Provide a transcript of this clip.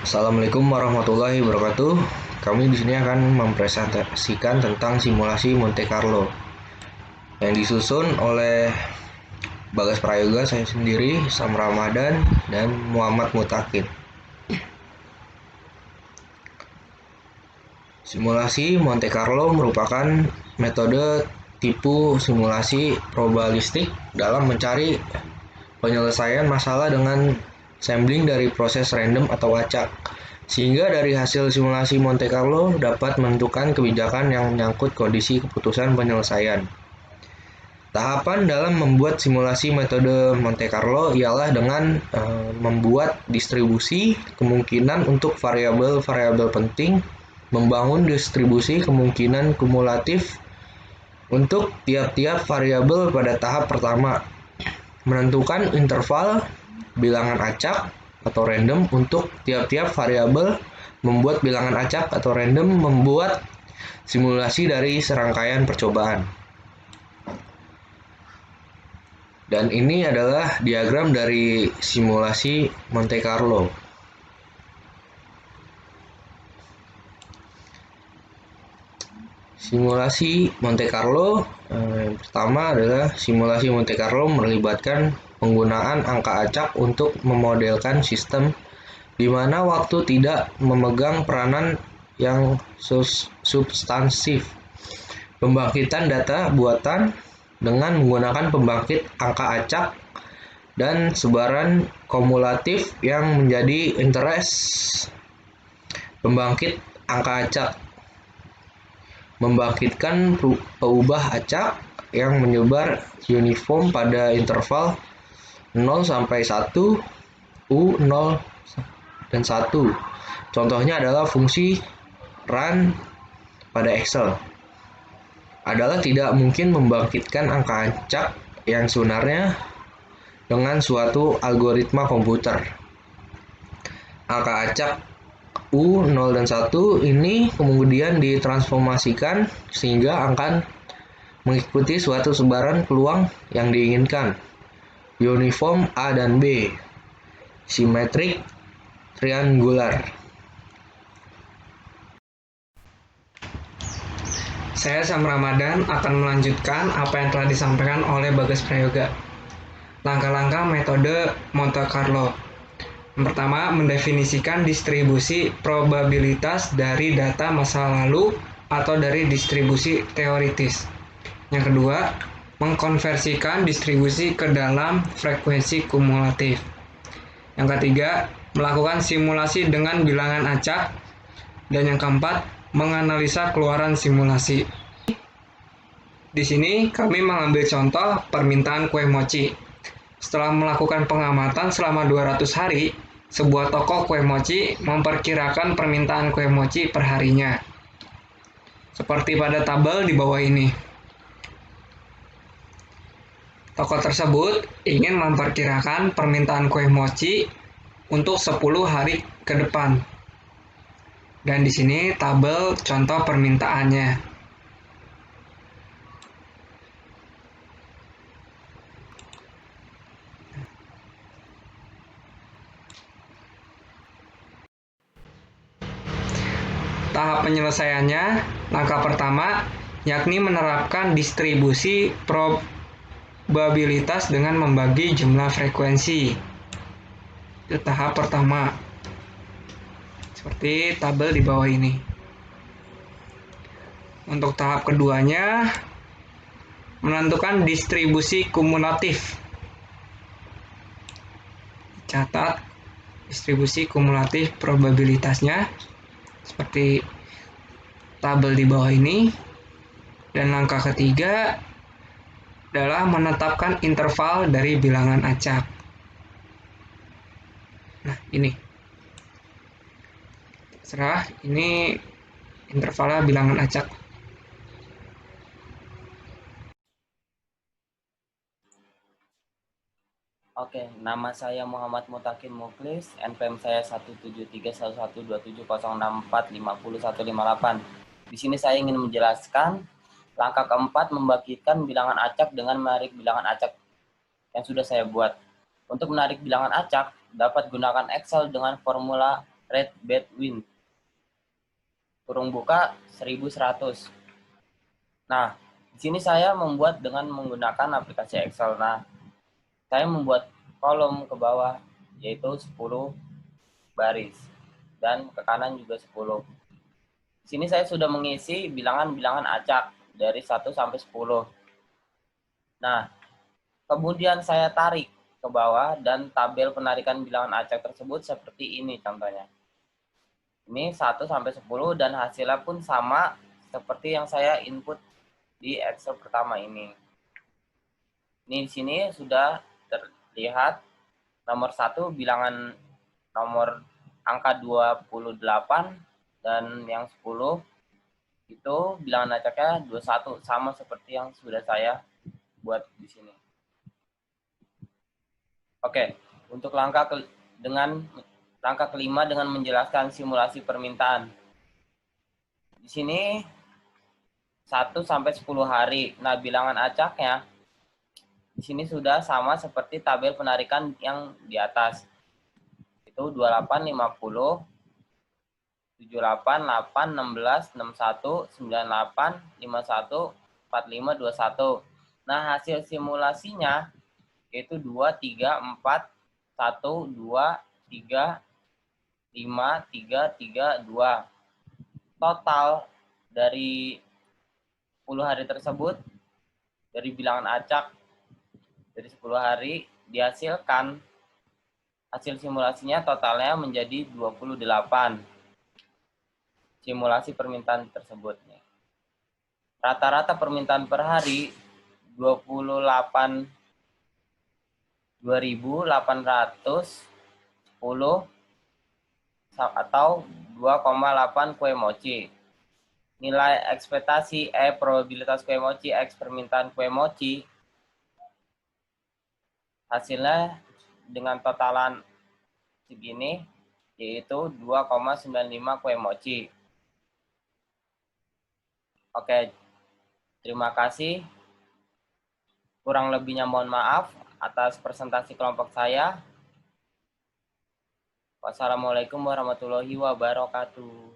Assalamualaikum warahmatullahi wabarakatuh. Kami di sini akan mempresentasikan tentang simulasi Monte Carlo yang disusun oleh Bagas Prayoga, saya sendiri, Sam Ramadan, dan Muhammad Mutakid. Simulasi Monte Carlo merupakan metode tipu simulasi probabilistik dalam mencari penyelesaian masalah dengan sampling dari proses random atau acak, sehingga dari hasil simulasi Monte Carlo dapat menentukan kebijakan yang menyangkut kondisi keputusan penyelesaian. Tahapan dalam membuat simulasi metode Monte Carlo ialah dengan membuat distribusi kemungkinan untuk variabel-variabel penting, membangun distribusi kemungkinan kumulatif untuk tiap-tiap variabel pada tahap pertama, menentukan interval bilangan acak atau random untuk tiap-tiap variabel, membuat bilangan acak atau random, membuat simulasi dari serangkaian percobaan. Dan ini adalah diagram dari simulasi Monte Carlo. Simulasi Monte Carlo yang pertama adalah simulasi Monte Carlo melibatkan penggunaan angka acak untuk memodelkan sistem di mana waktu tidak memegang peranan yang substansif. Pembangkitan data buatan dengan menggunakan pembangkit angka acak dan sebaran kumulatif yang menjadi interest. Pembangkit angka acak membangkitkan peubah acak yang menyebar uniform pada interval 0 sampai 1, U0 dan 1. Contohnya adalah fungsi run pada Excel. Adalah tidak mungkin membangkitkan angka acak yang sebenarnya dengan suatu algoritma komputer. Angka acak U0 dan 1 ini kemudian ditransformasikan sehingga akan mengikuti suatu sebaran peluang yang diinginkan, uniform A dan B, simetrik, triangular. Saya Sam Ramadan akan melanjutkan apa yang telah disampaikan oleh Bagas Prayoga. Langkah-langkah metode Monte Carlo. Yang pertama, mendefinisikan distribusi probabilitas dari data masa lalu atau dari distribusi teoritis. Yang kedua, mengkonversikan distribusi ke dalam frekuensi kumulatif. Yang ketiga, melakukan simulasi dengan bilangan acak. Dan yang keempat, menganalisa keluaran simulasi. Di sini kami mengambil contoh permintaan kue mochi. Setelah melakukan pengamatan selama 200 hari, sebuah toko kue mochi memperkirakan permintaan kue mochi per harinya. Seperti pada tabel di bawah ini. Toko tersebut ingin memperkirakan permintaan kue mochi untuk 10 hari ke depan. Dan di sini tabel contoh permintaannya. Tahap penyelesaiannya, langkah pertama, yakni menerapkan distribusi probabilitas dengan membagi jumlah frekuensi. Itu tahap pertama. Seperti tabel di bawah ini. Untuk tahap keduanya, menentukan distribusi kumulatif. Catat distribusi kumulatif probabilitasnya seperti tabel di bawah ini. Dan langkah ketiga adalah menetapkan interval dari bilangan acak. Nah, ini. Terserah, ini intervalnya bilangan acak. Oke, nama saya Muhammad Mutakin Muklis, NPM saya 173112706450158. Di sini saya ingin menjelaskan langkah keempat, membagikan bilangan acak dengan menarik bilangan acak yang sudah saya buat. Untuk menarik bilangan acak, dapat gunakan Excel dengan formula Red Bedouin, kurung buka 1100. Nah, di sini saya membuat dengan menggunakan aplikasi Excel. Nah, saya membuat kolom ke bawah yaitu 10 baris dan ke kanan juga 10. Di sini saya sudah mengisi bilangan-bilangan acak dari 1 sampai 10. Nah, kemudian saya tarik ke bawah dan tabel penarikan bilangan acak tersebut seperti ini contohnya. Ini 1 sampai 10 dan hasilnya pun sama seperti yang saya input di Excel pertama ini. Ini di sini sudah terlihat nomor 1 bilangan nomor angka 28 dan yang 10 itu bilangan acaknya 21 sama seperti yang sudah saya buat di sini. Oke, untuk langkah kelima dengan menjelaskan simulasi permintaan. Di sini 1 sampai 10 hari. Nah, bilangan acaknya di sini sudah sama seperti tabel penarikan yang di atas. Itu 28, 50, 78, 8, 16, 61, 98, 51, 45, 21. Nah, hasil simulasinya yaitu 2, 3, 4, 1, 2, 3, 5, 3, 3, 2. Total dari 10 hari tersebut, dari bilangan acak dari 10 hari dihasilkan hasil simulasinya totalnya menjadi 28 simulasi permintaan tersebut. Rata-rata permintaan per hari 28.810 atau 2,8 kue mochi. Nilai ekspektasi probabilitas kue mochi X permintaan kue mochi hasilnya dengan totalan segini yaitu 2,95 kue mochi. Oke, terima kasih. Kurang lebihnya mohon maaf atas presentasi kelompok saya. Wassalamualaikum warahmatullahi wabarakatuh.